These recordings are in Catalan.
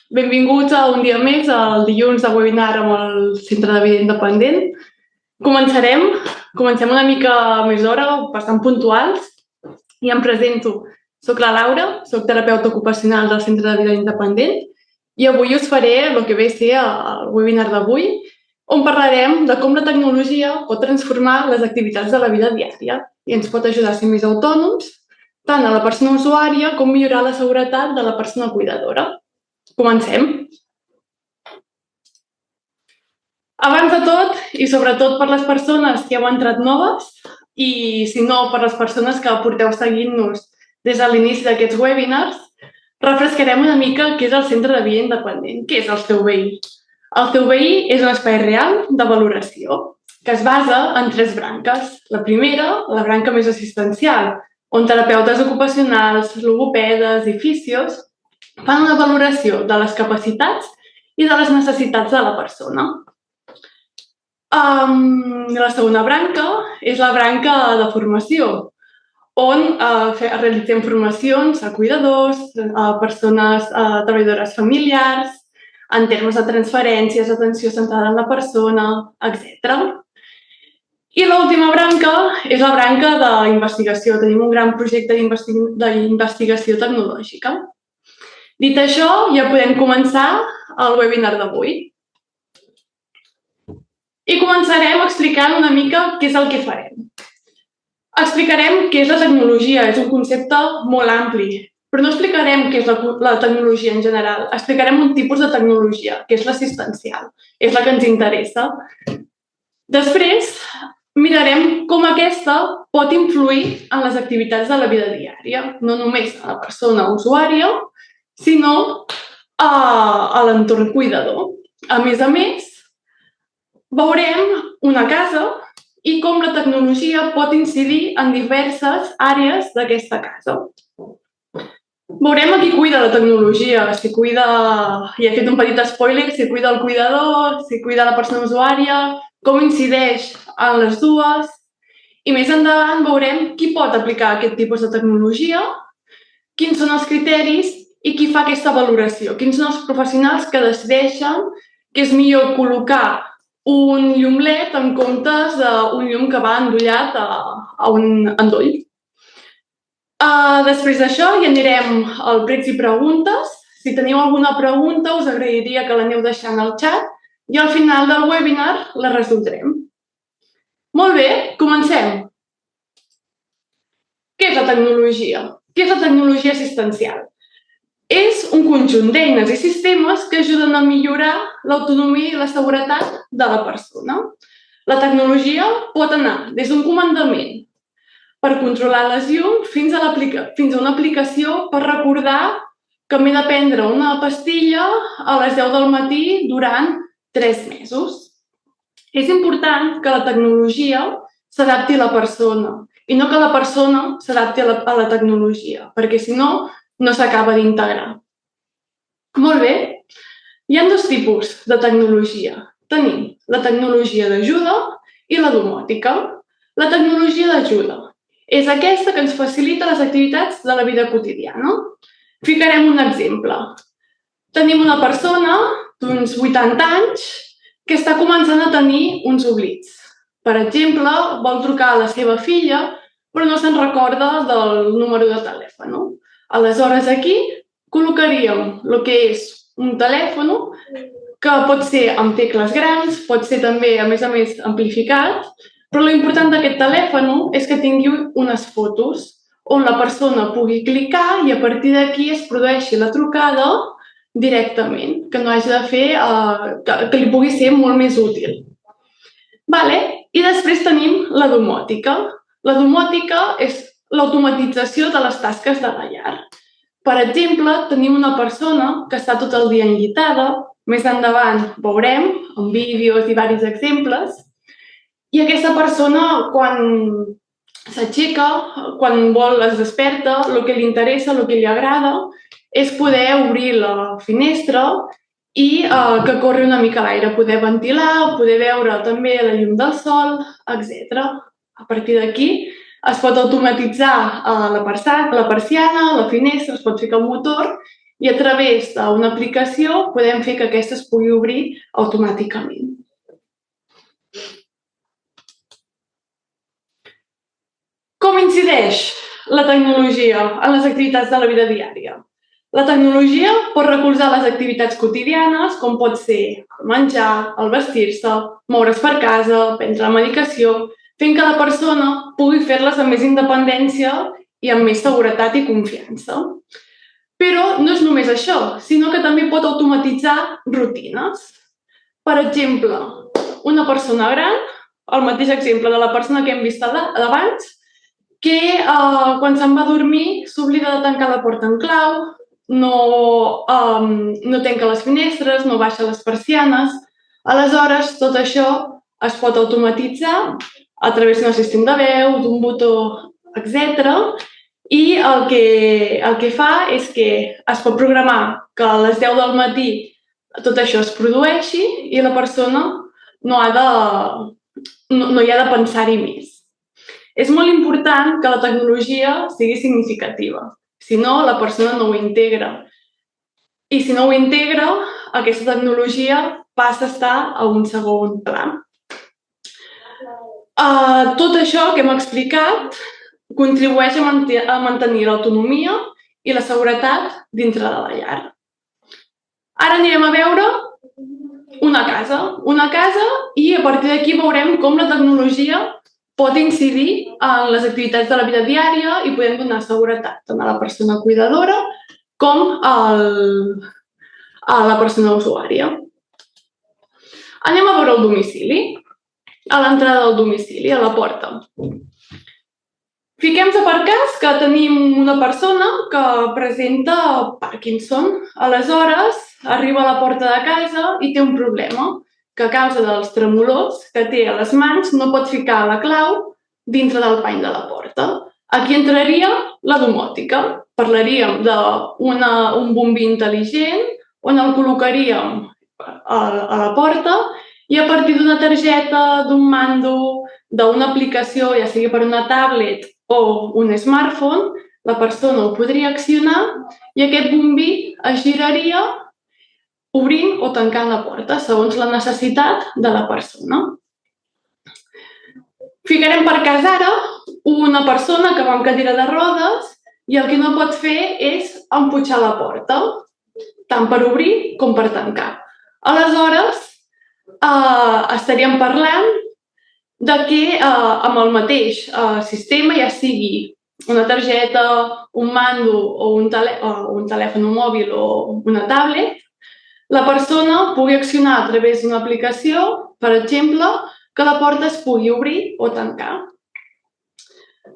Benvinguts a un dia més, al dilluns de webinar amb el Centre de Vida Independent. Comencem una mica més d'hora, bastant puntuals, i em presento. Soc la Laura, soc terapeuta ocupacional del Centre de Vida Independent i avui us faré el que ve a ser el webinar d'avui, on parlarem de com la tecnologia pot transformar les activitats de la vida diària i ens pot ajudar a ser més autònoms, tant a la persona usuària com millorar la seguretat de la persona cuidadora. Comencem. Abans de tot, i sobretot per les persones que heu entrat noves, i si no, per les persones que porteu seguint-nos des de l'inici d'aquests webinars, refrescarem una mica què és el Centre de Vida Independent, què és el CVI. El CVI és un espai real de valoració que es basa en 3 branques. La primera, la branca més assistencial, on terapeutes ocupacionals, logopedes i fisios fan una valoració de les capacitats i de les necessitats de la persona. La segona branca és la branca de formació, on realitzem formacions a cuidadors, a persones treballadores familiars, en termes de transferències, atenció centrada en la persona, etc. I l'última branca és la branca d'investigació. Tenim un gran projecte d'investigació tecnològica. Dit això, ja podem començar el webinar d'avui. I començarem explicant una mica què és el que farem. Explicarem què és la tecnologia, és un concepte molt ampli, però no explicarem què és la tecnologia en general, explicarem un tipus de tecnologia, que és l'assistencial, és la que ens interessa. Després, mirarem com aquesta pot influir en les activitats de la vida diària, no només a la persona usuària, sinó a l'entorn cuidador. A més, veurem una casa i com la tecnologia pot incidir en diverses àrees d'aquesta casa. Veurem a qui cuida la tecnologia, si cuida, ja he fet un petit spoiler, si cuida el cuidador, si cuida la persona usuària, com incideix en les dues. I més endavant veurem qui pot aplicar aquest tipus de tecnologia, quins són els criteris i qui fa aquesta valoració, quins són els professionals que decideixen que és millor col·locar un llum LED en comptes d'un llum que va endollat a un endoll. Després d'això ja anirem al pregs i preguntes. Si teniu alguna pregunta us agrairia que l'aneu deixant al xat i al final del webinar la resoldrem. Molt bé, comencem. Què és la tecnologia? Què és la tecnologia assistencial? És un conjunt d'eines i sistemes que ajuden a millorar l'autonomia i la seguretat de la persona. La tecnologia pot anar des d'un comandament per controlar les llums fins a una aplicació per recordar que m'he de prendre una pastilla a les 10 del matí durant 3 mesos. És important que la tecnologia s'adapti a la persona i no que la persona s'adapti a la tecnologia, perquè si no, no s'acaba d'integrar. Molt bé, hi ha 2 tipus de tecnologia. Tenim la tecnologia d'ajuda i la domòtica. La tecnologia d'ajuda és aquesta que ens facilita les activitats de la vida quotidiana. Ficarem un exemple. Tenim una persona d'uns 80 anys que està començant a tenir uns oblits. Per exemple, vol trucar a la seva filla, però no se'n recorda del número de telèfon. Aleshores, aquí col·locaríem el que és un telèfon que pot ser amb tecles grans, pot ser també, a més, amplificat, però l'important d'aquest telèfon és que tingui unes fotos on la persona pugui clicar i a partir d'aquí es produeixi la trucada directament, que no hagi de fer, que li pugui ser molt més útil. I després tenim la domòtica. La domòtica és l'automatització de les tasques de la llar. Per exemple, tenim una persona que està tot el dia enllitada, més endavant veurem en vídeos i diversos exemples, i aquesta persona quan s'aixeca, quan vol es desperta, el que li interessa, el que li agrada, és poder obrir la finestra i que corri una mica l'aire, poder ventilar, poder veure també la llum del sol, etc. A partir d'aquí es pot automatitzar la persiana, la finestra, es pot ficar un motor i a través d'una aplicació podem fer que aquesta es pugui obrir automàticament. Com incideix la tecnologia en les activitats de la vida diària? La tecnologia pot recolzar les activitats quotidianes, com pot ser el menjar, el vestir-se, moure's per casa, prendre la medicació, fent que la persona pugui fer-les amb més independència i amb més seguretat i confiança. Però no és només això, sinó que també pot automatitzar rutines. Per exemple, una persona gran, el mateix exemple de la persona que hem vist abans, que quan se'n va a dormir s'oblida de tancar la porta en clau, no tanca les finestres, no baixa les persianes. Aleshores, tot això es pot automatitzar a través d'un sistema de veu, d'un botó, etc. I el que fa és que es pot programar que a les 10 del matí tot això es produeixi i la persona no hi ha de pensar-hi més. És molt important que la tecnologia sigui significativa, si no, la persona no ho integra. I si no ho integra, aquesta tecnologia passa a estar a un segon pla. Tot això que hem explicat contribueix a mantenir l'autonomia i la seguretat dintre de la llar. Ara anirem a veure una casa i a partir d'aquí veurem com la tecnologia pot incidir en les activitats de la vida diària i podem donar seguretat tant a la persona cuidadora com a la persona usuària. Anem a veure el domicili, a l'entrada del domicili, a la porta. Fiquem-se per cas que tenim una persona que presenta Parkinson. Aleshores, arriba a la porta de casa i té un problema, que a causa dels tremolors que té a les mans no pot ficar la clau dintre del pany de la porta. Aquí entraria la domòtica. Parlaríem d'un bombí intel·ligent on el col·locaríem a la porta i a partir d'una targeta, d'un mando, d'una aplicació, ja sigui per una tablet o un smartphone, la persona ho podria accionar i aquest bombí es giraria obrint o tancant la porta, segons la necessitat de la persona. Ficarem per cas ara una persona que va amb cadira de rodes i el que no pot fer és empujar la porta, tant per obrir com per tancar. Aleshores, estaríem parlant de que amb el mateix sistema, ja sigui una targeta, un mando o un telèfon mòbil o una tablet, la persona pugui accionar a través d'una aplicació, per exemple, que la porta es pugui obrir o tancar.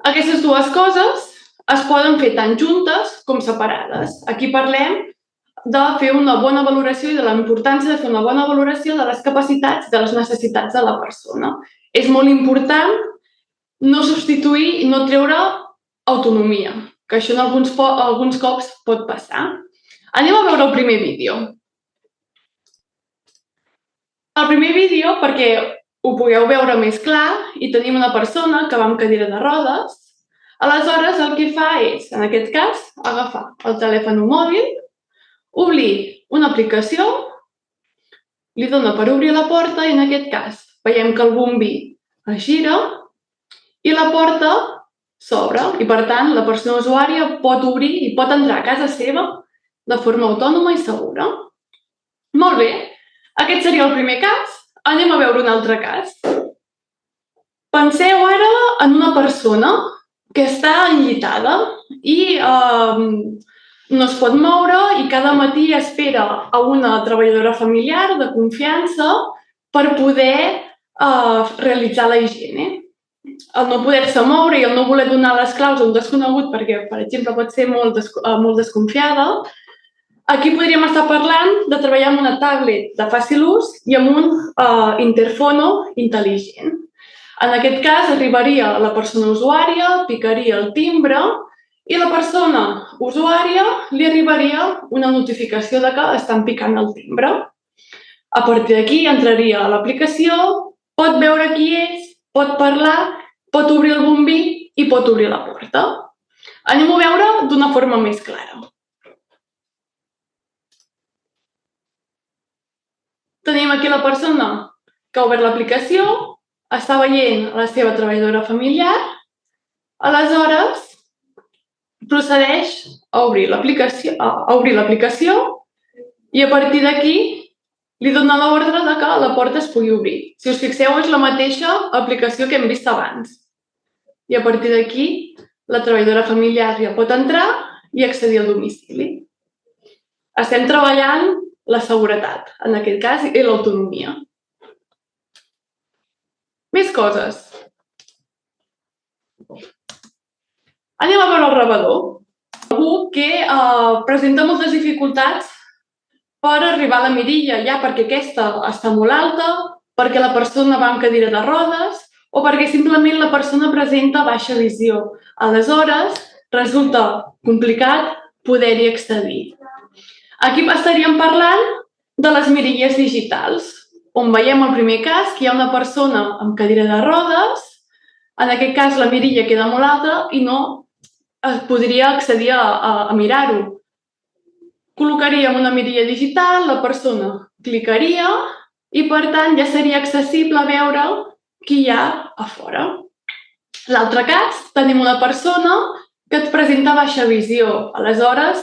Aquestes dues coses es poden fer tant juntes com separades. Aquí parlem de fer una bona valoració i de la importància de fer una bona valoració de les capacitats, de les necessitats de la persona. És molt important no substituir i no treure autonomia, que això alguns cops pot passar. Anem a veure el primer vídeo. El primer vídeo, perquè ho pugueu veure més clar, i tenim una persona que va amb cadira de rodes. Aleshores, el que fa és, en aquest cas, agafar el telèfon mòbil, obrir una aplicació, li dona per obrir la porta i, en aquest cas, veiem que el bombí es gira i la porta s'obre. I, per tant, la persona usuària pot obrir i pot entrar a casa seva de forma autònoma i segura. Molt bé. Aquest seria el primer cas. Anem a veure un altre cas. Penseu ara en una persona que està enllitada i no es pot moure i cada matí espera a una treballadora familiar de confiança per poder realitzar la higiene. El no poder-se moure i el no voler donar les claus a un desconegut perquè, per exemple, pot ser molt desconfiada, aquí podríem estar parlant de treballar amb una tablet de fàcil ús i amb un interfono intel·ligent. En aquest cas, arribaria la persona usuària, picaria el timbre i la persona usuària li arribaria una notificació de que estan picant el timbre. A partir d'aquí entraria a l'aplicació, pot veure qui és, pot parlar, pot obrir el bombí i pot obrir la porta. Anem a veure d'una forma més clara. Tenim aquí la persona que ha obert l'aplicació, està veient la seva treballadora familiar, aleshores procedeix a obrir l'aplicació i a partir d'aquí li dona l'ordre de que la porta es pugui obrir. Si us fixeu, és la mateixa aplicació que hem vist abans. I a partir d'aquí, la treballadora familiar ja pot entrar i accedir al domicili. Estem treballant la seguretat, en aquest cas, i l'autonomia. Més coses. Anem a veure el rebedor. Algú que presenta moltes dificultats per arribar a la mirilla, ja perquè aquesta està molt alta, perquè la persona va amb cadira de rodes o perquè simplement la persona presenta baixa visió. Aleshores, resulta complicat poder-hi accedir. Aquí estaríem parlant de les mirilles digitals, on veiem el primer cas que hi ha una persona amb cadira de rodes, en aquest cas la mirilla queda molt alta i no es podria accedir a mirar-ho. Col·locaríem una mirilla digital, la persona clicaria i, per tant, ja seria accessible veure qui hi ha a fora. L'altre cas, tenim una persona que et presenta baixa visió. Aleshores,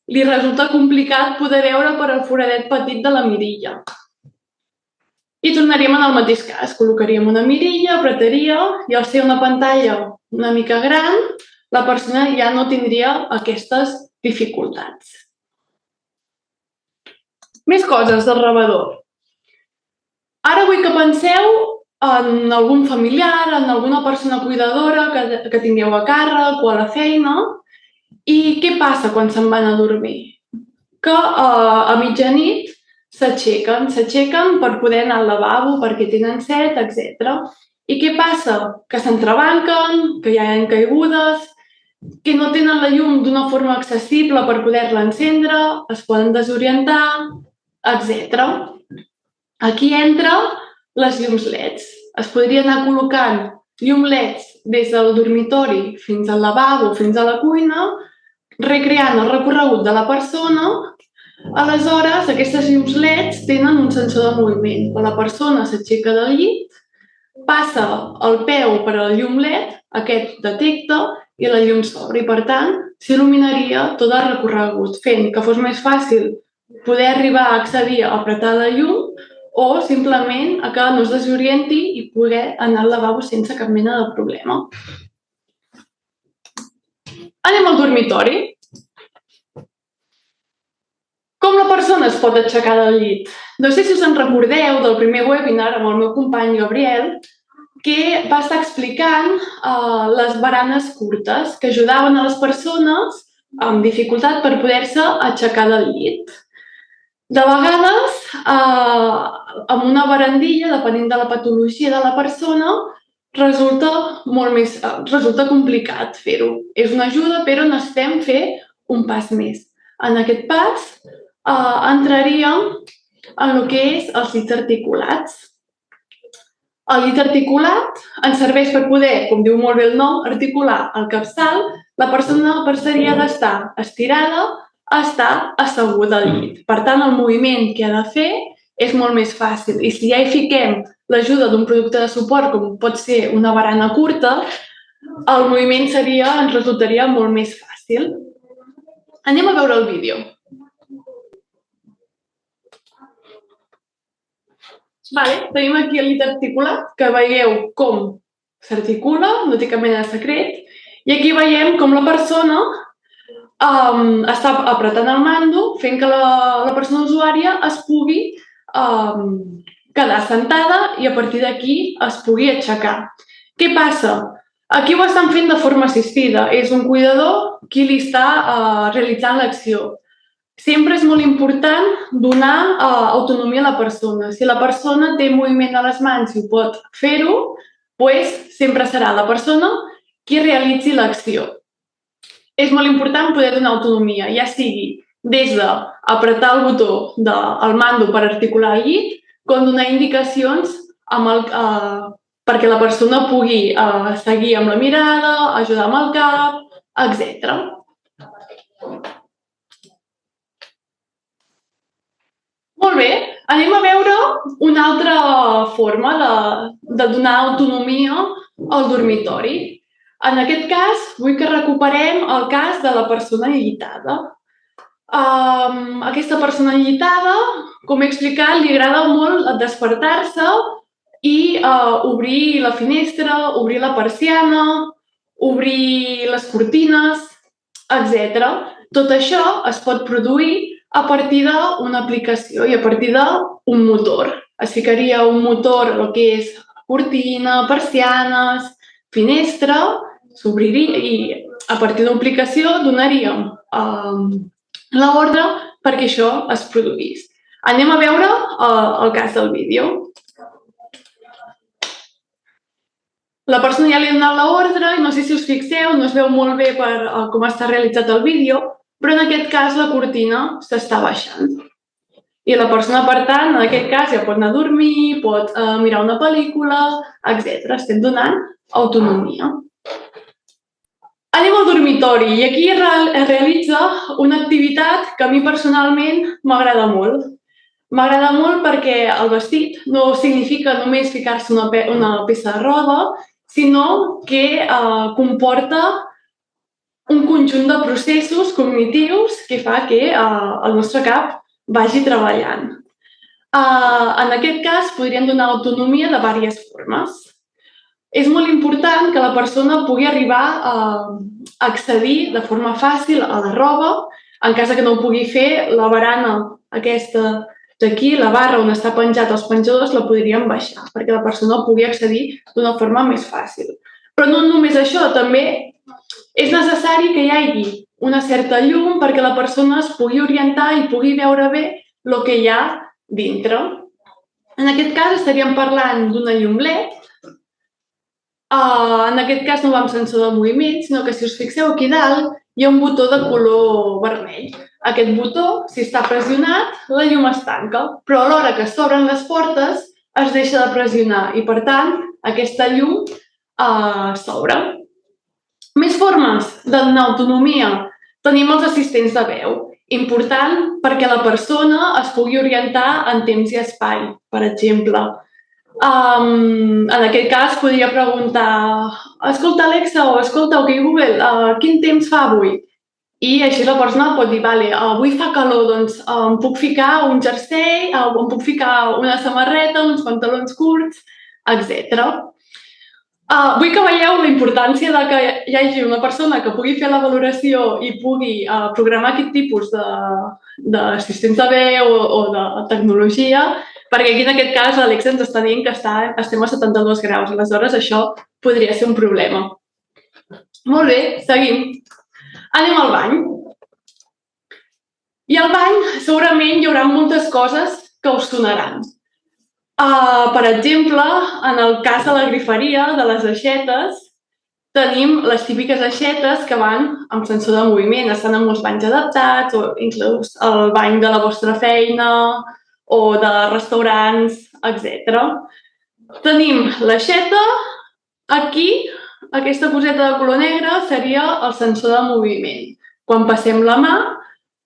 li resulta complicat poder veure per al foradet petit de la mirilla. I tornaríem en el mateix cas. Col·locaríem una mirilla, apretaria i al ser una pantalla una mica gran, la persona ja no tindria aquestes dificultats. Més coses del rebedor. Ara vull que penseu en algun familiar, en alguna persona cuidadora que tingueu a càrrec o a la feina. I què passa quan se'n van a dormir? Que a mitjanit s'aixequen per poder anar al lavabo, perquè tenen set, etc. I què passa? Que s'entrebanquen, que hi ha caigudes, que no tenen la llum d'una forma accessible per poder-la encendre, es poden desorientar, etc. Aquí entra les llums LEDs. Es podria anar col·locant llum LEDs des del dormitori fins al lavabo, fins a la cuina, recreant el recorregut de la persona. Aleshores, aquestes llums LEDs tenen un sensor de moviment. Quan la persona s'aixeca del llit, passa el peu per al llum LED, aquest detecta i la llum s'obre. I, per tant, s'il·luminaria tot el recorregut, fent que fos més fàcil poder arribar a accedir a apretar la llum o simplement a que no es desorienti i poder anar al lavabo sense cap mena de problema. Anem al dormitori. Com la persona es pot aixecar del llit? No sé si us en recordeu del primer webinar amb el meu company Gabriel, que va estar explicant les baranes curtes que ajudaven a les persones amb dificultat per poder-se aixecar del llit. De vegades, amb una barandilla, depenent de la patologia de la persona, resulta complicat fer-ho. És una ajuda, però necessitem fer un pas més. En aquest pas entraríem en el que és els llits articulats. El llit articulat ens serveix per poder, com diu molt bé el nom, articular el capçal. La persona passaria d'estar estirada a estar asseguda al llit. Per tant, el moviment que ha de fer és molt més fàcil. I si ja hi fiquem l'ajuda d'un producte de suport, com pot ser una barana curta, el moviment ens resultaria molt més fàcil. Anem a veure el vídeo. Tenim aquí el llit articulat, que veieu com s'articula, no té cap mena de secret. I aquí veiem com la persona està apretant el mando, fent que la persona usuària es pugui quedar sentada i a partir d'aquí es pugui aixecar. Què passa? Aquí ho estan fent de forma assistida. És un cuidador qui li està realitzant l'acció. Sempre és molt important donar autonomia a la persona. Si la persona té moviment a les mans i ho pot fer-ho, doncs sempre serà la persona qui realitzi l'acció. És molt important poder donar autonomia, ja sigui des d'apretar el botó del mando per articular el llit, com donar indicacions perquè la persona pugui seguir amb la mirada, ajudar amb el cap, etc. Molt bé, Anem a veure una altra forma de donar autonomia al dormitori. En aquest cas, vull que recuperem el cas de la persona llitada. Aquesta persona llitada, com he explicat, li agrada molt despertar-se i obrir la finestra, obrir la persiana, obrir les cortines, etc. Tot això es pot produir a partir d'una aplicació i a partir d'un motor. Es ficaria un motor, el que és cortina, persianes, finestra, s'obriria i a partir d'una aplicació donaríem l'ordre perquè això es produís. Anem a veure el cas del vídeo. La persona ja li ha donat l'ordre i no sé si us fixeu, no es veu molt bé per com està realitzat el vídeo, però en aquest cas la cortina s'està baixant. I la persona, per tant, en aquest cas ja pot anar a dormir, pot mirar una pel·lícula, etc. Estem donant autonomia. Anem al dormitori i aquí es realitza una activitat que a mi personalment m'agrada molt. M'agrada molt perquè el vestit no significa només ficar-se una peça de roba, sinó que comporta un conjunt de processos cognitius que fa que el nostre cap vagi treballant. En aquest cas, podríem donar autonomia de diverses formes. És molt important que la persona pugui arribar a accedir de forma fàcil a la roba, en cas que no ho pugui fer, la barana aquesta d'aquí, la barra on està penjat els penjadors, la podríem baixar perquè la persona pugui accedir d'una forma més fàcil. Però no només això, també és necessari que hi hagi una certa llum perquè la persona es pugui orientar i pugui veure bé el que hi ha dintre. En aquest cas estaríem parlant d'una llum LED. En aquest cas no va amb sensor de moviment, sinó que si us fixeu aquí dalt hi ha un botó de color vermell. Aquest botó, si està pressionat, la llum es tanca, però a l'hora que s'obren les portes es deixa de pressionar i, per tant, aquesta llum s'obre. Més formes de donar autonomia. Tenim els assistents de veu. Important perquè la persona es pugui orientar en temps i espai, per exemple. En aquest cas podria preguntar escolta Alexa o escolta OK Google, quin temps fa avui? I així la persona pot dir, vale, avui fa calor, doncs em puc ficar un jersei, em puc ficar una samarreta, uns pantalons curts, etc. Vull que veieu la importància de que hi hagi una persona que pugui fer la valoració i pugui programar aquest tipus d'assistents de veu o de tecnologia, perquè aquí en aquest cas l'Alexa ens està dient que estem a 72 graus, aleshores això podria ser un problema. Molt bé, seguim. Anem al bany. I al bany segurament hi haurà moltes coses que us sonaran. Per exemple, en el cas de la griferia, de les aixetes, tenim les típiques aixetes que van amb sensor de moviment. Estan en molts banys adaptats, o inclús el bany de la vostra feina o de restaurants, etc. Tenim l'aixeta. Aquí, aquesta coseta de color negre seria el sensor de moviment. Quan passem la mà,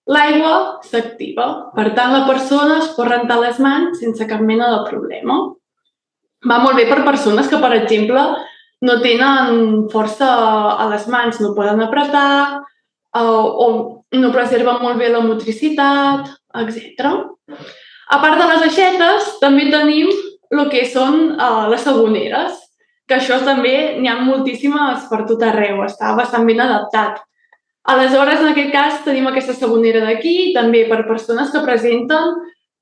l'aigua s'activa. Per tant, la persona es pot rentar les mans sense cap mena de problema. Va molt bé per persones que, per exemple, no tenen força a les mans, no poden apretar o no preserven molt bé la motricitat, etc. A part de les aixetes, també tenim el que són les saboneres, que això també n'hi ha moltíssimes per tot arreu, està bastant ben adaptat. Aleshores, en aquest cas, tenim aquesta sabonera d'aquí, també per persones que presenten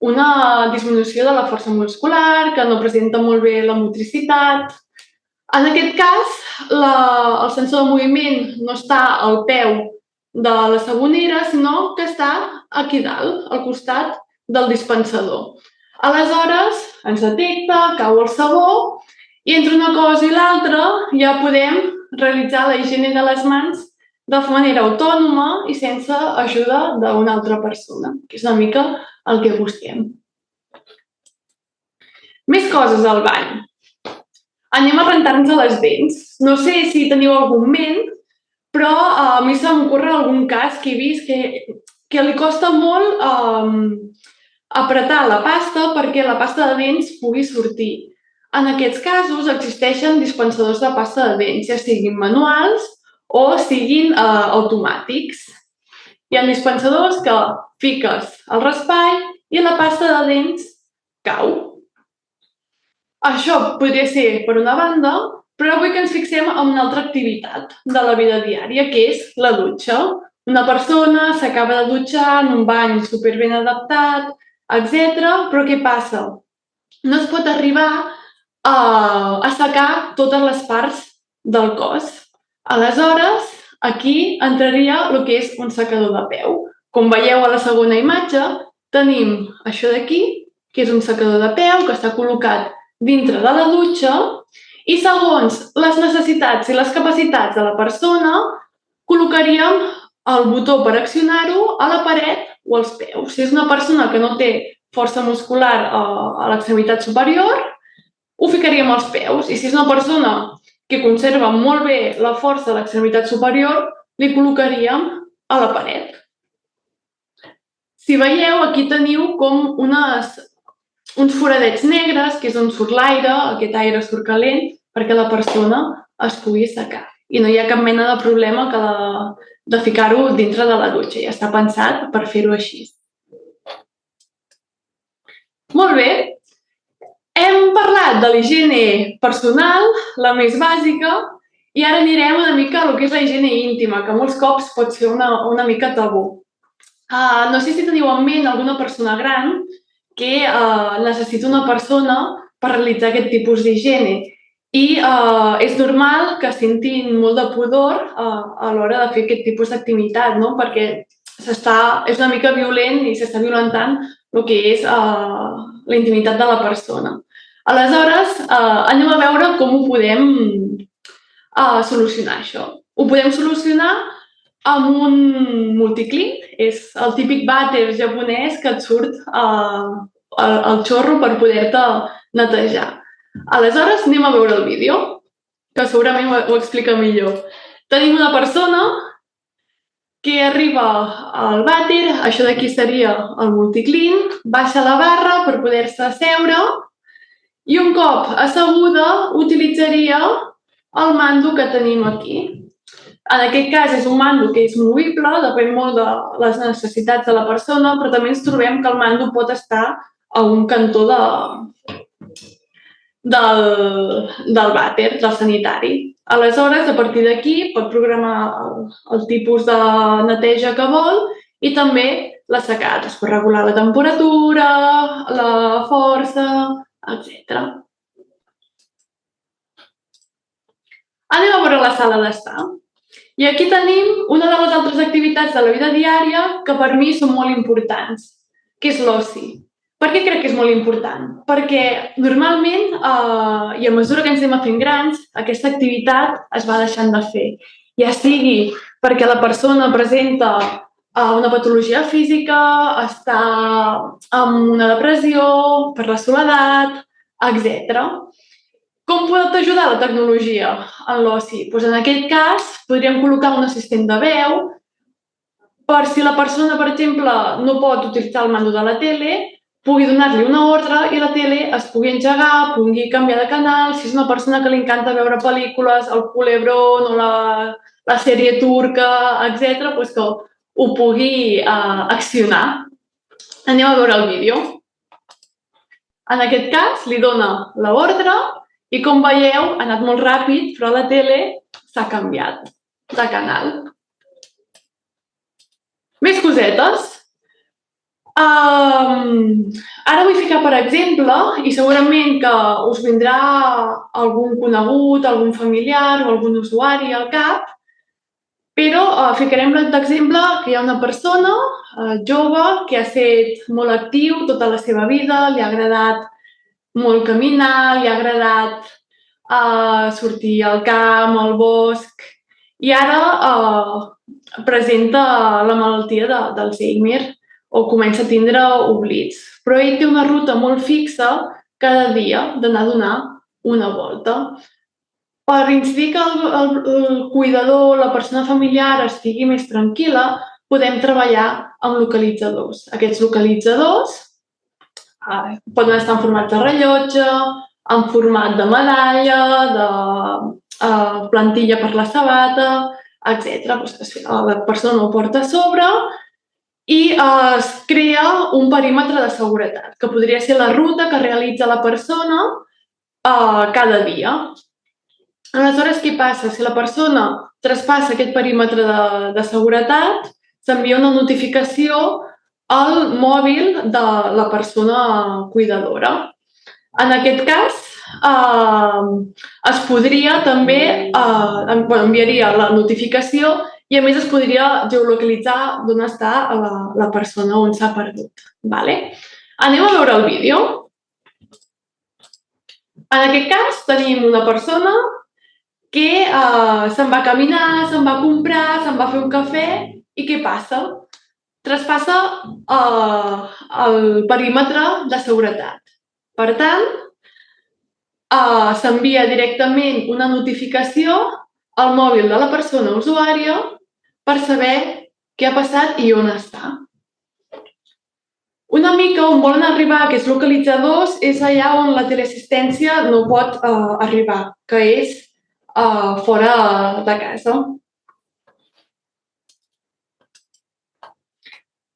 una disminució de la força muscular, que no presenten molt bé la motricitat. En aquest cas, el sensor de moviment no està al peu de la sabonera, sinó que està aquí dalt, al costat del dispensador. Aleshores, ens detecta, cau el sabó i entre una cosa i l'altra ja podem realitzar la higiene de les mans de manera autònoma i sense ajuda d'una altra persona, que és una mica el que busquem. Més coses al bany. Anem a rentar-nos les dents. No sé si teniu algun ment, però a mi se m'ocorre algun cas que he vist que li costa molt apretar la pasta perquè la pasta de dents pugui sortir. En aquests casos existeixen dispensadors de pasta de dents, ja siguin manuals o siguin automàtics. Hi ha dispensadors que fiques el raspall i la pasta de dents cau. Això podria ser per una banda, però vull que ens fixem en una altra activitat de la vida diària, que és la dutxa. Una persona s'acaba de dutxar en un bany superben adaptat, etc. Però què passa? No es pot arribar a assecar totes les parts del cos. Aleshores, aquí entraria el que és un secador de peu. Com veieu a la segona imatge, tenim això d'aquí, que és un secador de peu que està col·locat dintre de la dutxa i segons les necessitats i les capacitats de la persona col·locaríem el botó per accionar-ho a la paret o als peus. Si és una persona que no té força muscular a l'extremitat superior, ho ficaríem als peus. I si és una persona que conserva molt bé la força a l'extremitat superior, li col·locaríem a la paret. Si veieu, aquí teniu com uns foradets negres, que és on surt l'aire, aquest aire surt calent, perquè la persona es pugui assecar. I no hi ha cap mena de problema de ficar-ho dintre de la dutxa. Ja està pensat per fer-ho així. Molt bé. Hem parlat de la higiene personal, la més bàsica, i ara anirem una mica a lo que és la higiene íntima, que molts cops pot ser una mica tabú. No sé si teniu en ment alguna persona gran que necessita una persona per realitzar aquest tipus d'higiene. I és normal que sentin molt de pudor a l'hora de fer aquest tipus d'activitat, no? Perquè és una mica violent i s'està violentant el que és la intimitat de la persona. Aleshores, anem a veure com ho podem solucionar, això. Ho podem solucionar amb un multiclean, és el típic vàter japonès que et surt el xorro per poder-te netejar. Aleshores, anem a veure el vídeo, que segurament ho explica millor. Tenim una persona que arriba al vàter, això d'aquí seria el multiclean, baixa la barra per poder-se asseure i un cop asseguda utilitzaria el mando que tenim aquí. En aquest cas és un mando que és movible, depèn molt de les necessitats de la persona, però també ens trobem que el mando pot estar a un cantó del vàter, del sanitari. Aleshores, a partir d'aquí pot programar el tipus de neteja que vol i també l'assecada. Es pot regular la temperatura, la força, etc. Anem a veure la sala d'estar. I aquí tenim una de les altres activitats de la vida diària que per mi són molt importants, que és l'oci. Per què crec que és molt important? Perquè normalment, i a mesura que ens anem fent grans, aquesta activitat es va deixant de fer. Ja sigui perquè la persona presenta una patologia física, està amb una depressió, per la soledat, etc. Com pot ajudar la tecnologia en l'oci? En aquest cas, podríem col·locar un assistent de veu per si la persona, per exemple, no pot utilitzar el mando de la tele, pugui donar-li una ordre i la tele es pugui engegar, pugui canviar de canal. Si és una persona que li encanta veure pel·lícules, el Culebrón o la sèrie turca, etc., que ho pugui accionar. Anem a veure el vídeo. En aquest cas, li dona l'ordre i, com veieu, ha anat molt ràpid, però la tele s'ha canviat de canal. Més cosetes. Ara vull ficar, per exemple, i segurament que us vindrà algun conegut, algun familiar o algun usuari al cap, però ficarem d'exemple que hi ha una persona jove que ha estat molt actiu tota la seva vida, li ha agradat molt caminar, li ha agradat sortir al camp, al bosc, i ara presenta la malaltia d'Alzheimer o comença a tindre oblits. Però ell té una ruta molt fixa cada dia d'anar a donar una volta. Per incidir que el cuidador, la persona familiar, estigui més tranquil·la, podem treballar amb localitzadors. Aquests localitzadors poden estar en format de rellotge, en format de medalla, de plantilla per la sabata, etc. La persona ho porta a sobre i es crea un perímetre de seguretat, que podria ser la ruta que realitza la persona cada dia. Aleshores, què passa? Si la persona traspassa aquest perímetre de seguretat, s'envia una notificació al mòbil de la persona cuidadora. En aquest cas, es podria també, enviaria la notificació i a més es podria geolocalitzar d'on està la persona, on s'ha perdut. Vale? Anem a veure el vídeo. En aquest cas tenim una persona que se'n va caminar, se'n va comprar, se'n va fer un cafè i què passa? Traspassa el perímetre de seguretat. Per tant, s'envia directament una notificació al mòbil de la persona usuària per saber què ha passat i on està. Una mica on volen arribar aquests localitzadors és allà on la teleassistència no pot arribar, que és fora de casa.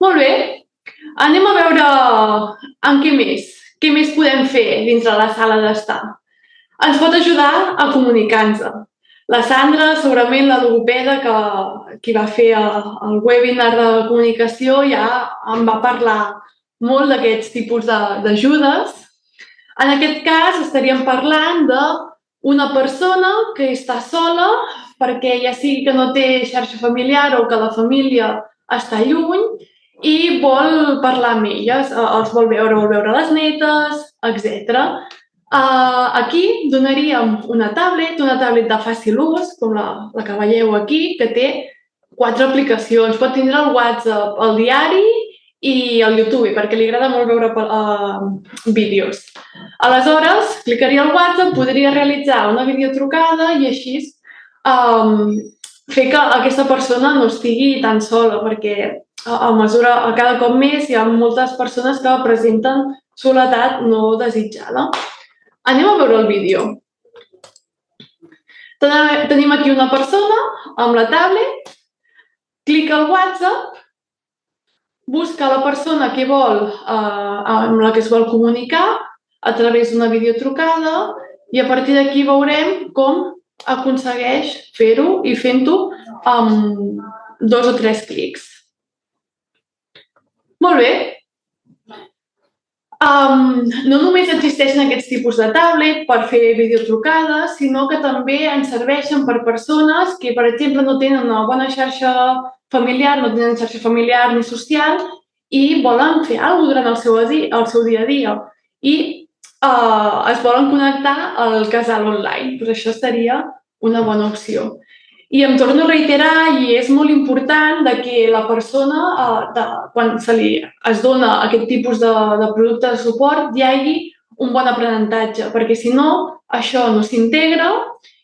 Molt bé, anem a veure en què més podem fer dins de la sala d'estar. Ens pot ajudar a comunicar-nos. La Sandra, segurament la logopeda que va fer el webinar de comunicació, ja em va parlar molt d'aquests tipus d'ajudes. En aquest cas estaríem parlant d'una persona que està sola perquè ja sigui que no té xarxa familiar o que la família està lluny i vol parlar amb elles, els vol veure les netes, etc. Aquí donaríem una tablet de fàcil ús, com la que veieu aquí, que té 4 aplicacions. Pot tindre el WhatsApp, el diari i el YouTube, perquè li agrada molt veure vídeos. Aleshores, clicaria al WhatsApp, podria realitzar una videotrucada i així fer que aquesta persona no estigui tan sola, perquè a cada cop més hi ha moltes persones que presenten soledat no desitjada. Anem a veure el vídeo. Tenim aquí una persona amb la tablet, clica al WhatsApp, busca la persona que vol, amb la que es vol comunicar a través d'una videotrucada i a partir d'aquí veurem com aconsegueix fer-ho i fent-ho amb 2 o 3 clics. Molt bé. No només existeixen aquests tipus de tablet per fer videotrucades, sinó que també ens serveixen per persones que, per exemple, no tenen una bona xarxa familiar, no tenen xarxa familiar ni social i volen fer alguna cosa durant el seu dia a dia i es volen connectar al casal online. Doncs això seria una bona opció. I em torno a reiterar, i és molt important, que la persona, quan es dona aquest tipus de producte de suport, hi hagi un bon aprenentatge, perquè si no, això no s'integra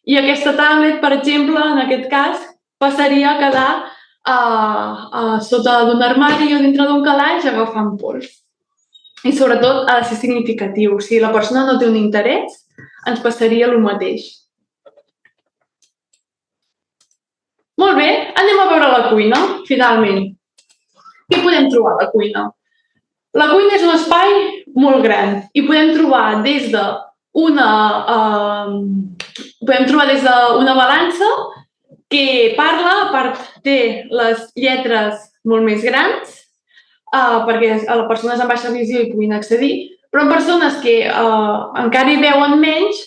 i aquesta tablet, per exemple, en aquest cas, passaria a quedar sota d'un armari o dintre d'un calaix agafant pols. I sobretot ha de ser significatiu. Si la persona no té un interès, ens passaria el mateix. Molt bé, anem a veure la cuina, finalment. Què podem trobar a la cuina? La cuina és un espai molt gran i podem trobar des d'una balança que parla, a part té les lletres molt més grans, perquè les persones amb baixa visió hi puguin accedir, però en persones que encara hi veuen menys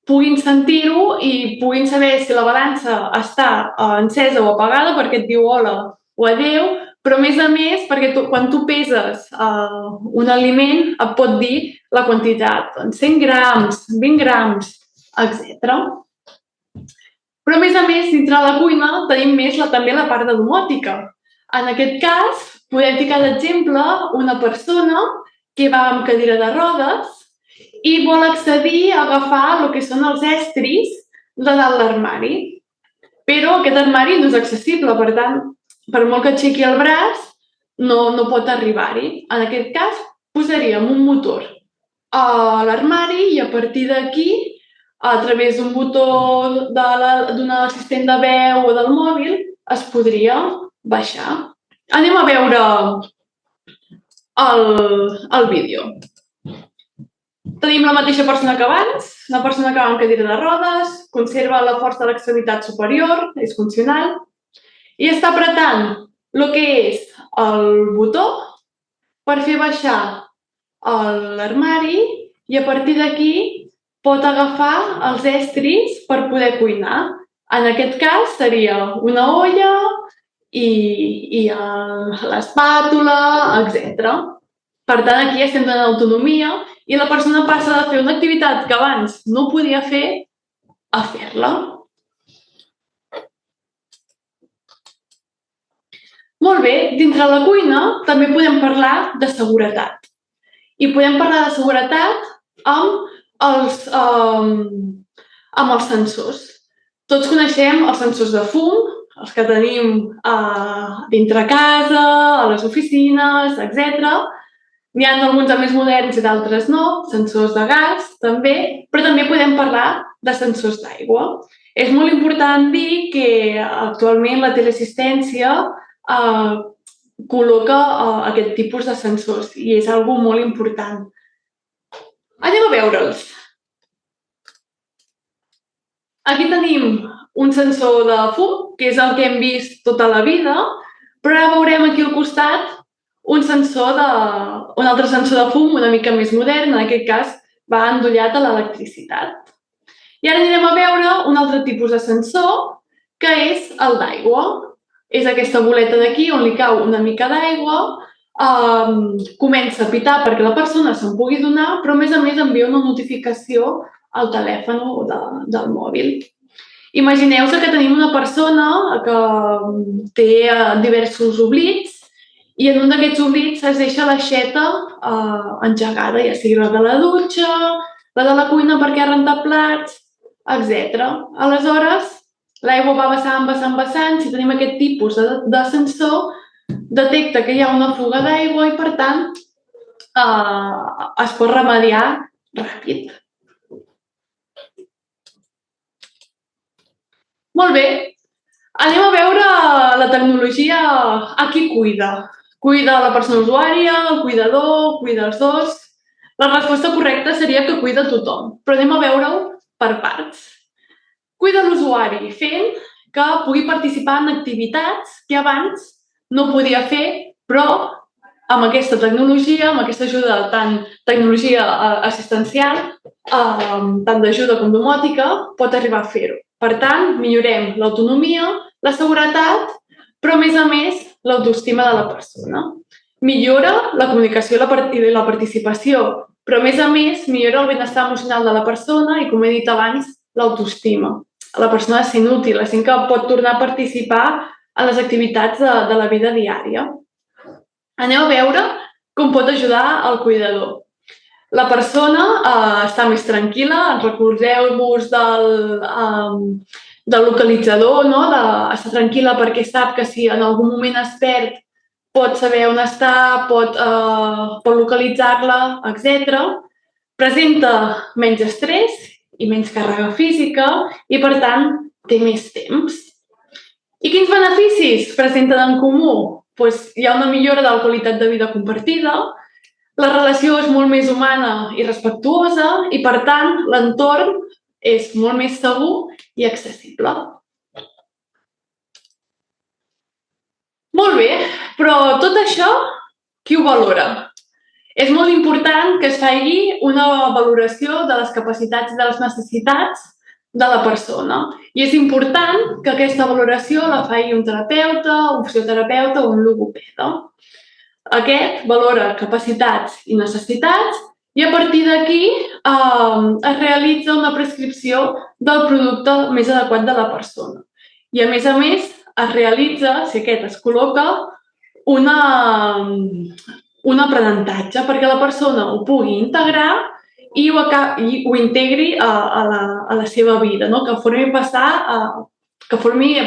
puguin sentir-ho i puguin saber si la balança està encesa o apagada perquè et diu hola o adeu, però a més perquè quan tu peses un aliment et pot dir la quantitat, 100 grams, 20 grams, etc. Però a més, dintre la cuina tenim també la part de domòtica. En aquest cas, podem ficar d'exemple una persona que va amb cadira de rodes i vol accedir a agafar el que són els estris de dalt l'armari. Però aquest armari no és accessible, per tant, per molt que aixequi el braç, no pot arribar-hi. En aquest cas, posaríem un motor a l'armari i a partir d'aquí, a través d'un botó d'un assistent de veu o del mòbil, es podria baixar. Anem a veure el vídeo. Tenim la mateixa persona que abans, una persona que va amb cadira de rodes, conserva la força de l'extremitat superior, és funcional, i està apretant el que és el botó per fer baixar l'armari i a partir d'aquí pot agafar els estris per poder cuinar. En aquest cas seria una olla i l'espàtula, etc. Per tant, aquí estem donant autonomia i la persona passa de fer una activitat que abans no podia fer a fer-la. Molt bé, dintre la cuina també podem parlar de seguretat. I podem parlar de seguretat amb els sensors. Tots coneixem els sensors de fum, els que tenim dintre casa, a les oficines, etc. N'hi ha alguns de més moderns i d'altres no, sensors de gas també, però també podem parlar de sensors d'aigua. És molt important dir que actualment la teleassistència col·loca aquest tipus de sensors i és una cosa molt important. Anem a veure'ls. Aquí tenim un sensor de fum, que és el que hem vist tota la vida, però ara veurem aquí al costat un altre sensor de fum una mica més modern, en aquest cas va endollat a l'electricitat. I ara anirem a veure un altre tipus de sensor, que és el d'aigua. És aquesta boleta d'aquí on li cau una mica d'aigua, comença a pitar perquè la persona se'n pugui donar, però a més envia una notificació al telèfon del mòbil. Imagineu-vos que tenim una persona que té diversos oblits i en un d'aquests oblits es deixa l'aixeta engegada, ja sigui la de la dutxa, la de la cuina perquè ha rentat plats, etc. Aleshores, l'aigua va vessant, si tenim aquest tipus de sensor, detecta que hi ha una fuga d'aigua i, per tant, es pot remediar ràpid. Molt bé, anem a veure la tecnologia a qui cuida. Cuida la persona usuària, el cuidador, cuida els dos. La resposta correcta seria que cuida tothom, però anem a veure-ho per parts. Cuida l'usuari fent que pugui participar en activitats que abans no podia fer, però amb aquesta tecnologia, amb aquesta ajuda, tant tecnologia assistencial, tant d'ajuda com domòtica, pot arribar a fer-ho. Per tant, millorem l'autonomia, la seguretat, però a més l'autoestima de la persona. Millora la comunicació i la participació, però a més millora el benestar emocional de la persona i, com he dit abans, l'autoestima. La persona es sent útil, es sent que pot tornar a participar en les activitats de la vida diària. Anem a veure com pot ajudar el cuidador. La persona està més tranquil·la, recordeu-vos del localitzador, no? Està tranquil·la perquè sap que si en algun moment es perd pot saber on està, pot localitzar-la, etc. Presenta menys estrès i menys càrrega física i, per tant, té més temps. I quins beneficis presenten en comú? Hi ha una millora de la qualitat de vida compartida, la relació és molt més humana i respectuosa i, per tant, l'entorn és molt més segur i accessible. Molt bé, però tot això, qui ho valora? És molt important que es faci una valoració de les capacitats i de les necessitats de la persona. I és important que aquesta valoració la faci un terapeuta, un fisioterapeuta o un logopeda. Aquest valora capacitats i necessitats i a partir d'aquí es realitza una prescripció del producte més adequat de la persona. I a més es realitza, si aquest es col·loca, un aprenentatge perquè la persona ho pugui integrar i ho integri a la seva vida, no? Que formi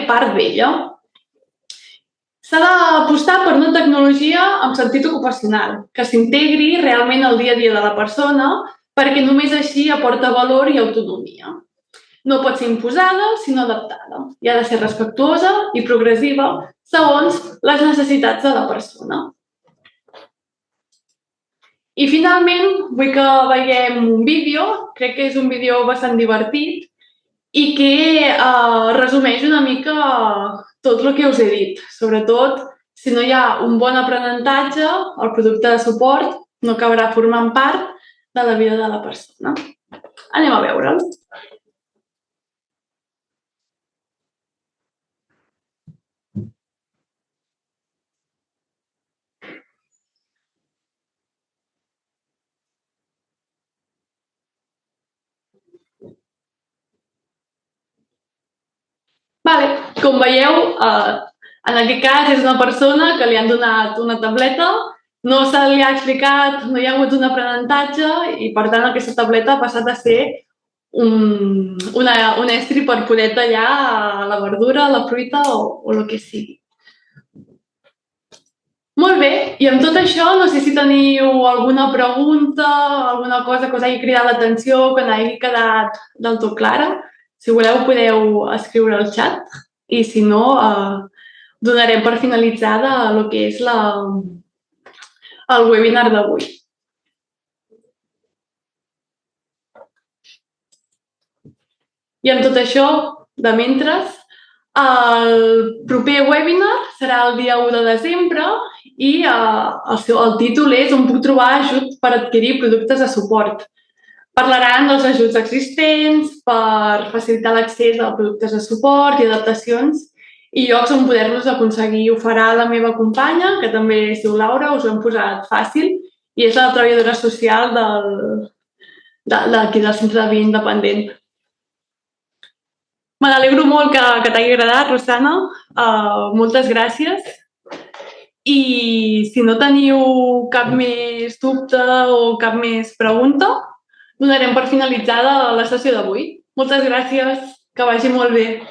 part d'ella. S'ha d'apostar per una tecnologia amb sentit ocupacional, que s'integri realment al dia a dia de la persona, perquè només així aporta valor i autonomia. No pot ser imposada, sinó adaptada. I ha de ser respectuosa i progressiva segons les necessitats de la persona. I finalment, vull que veiem un vídeo, crec que és un vídeo bastant divertit i que resumeix una mica tot el que us he dit. Sobretot, si no hi ha un bon aprenentatge, el producte de suport no acabarà formant part de la vida de la persona. Anem a veure'l. Vale. Com veieu, en aquest cas és una persona que li han donat una tableta, no se li ha explicat, no hi ha hagut un aprenentatge i, per tant, aquesta tableta ha passat a ser un estri per poder tallar la verdura, la fruita o el que sigui. Molt bé, i amb tot això, no sé si teniu alguna pregunta, alguna cosa que us hagi cridat l'atenció, que no hagi quedat del tot clara. Si voleu, podeu escriure al xat i, si no, donarem per finalitzada el que és el webinar d'avui. I amb tot això, de mentres, el proper webinar serà el dia 1 de desembre i el títol és On puc trobar ajut per adquirir productes de suport. Parlaran dels ajuts existents per facilitar l'accés a productes de suport i adaptacions i llocs on poder-los aconseguir. Ho farà la meva companya, que també es diu Laura, us ho hem posat fàcil, i és la treballadora social d'aquí del Centre de Vida Independent. Me n'alegro molt que t'hagi agradat, Rosana. Moltes gràcies. I si no teniu cap més dubte o cap més pregunta, donarem per finalitzada la sessió d'avui. Moltes gràcies, que vagi molt bé.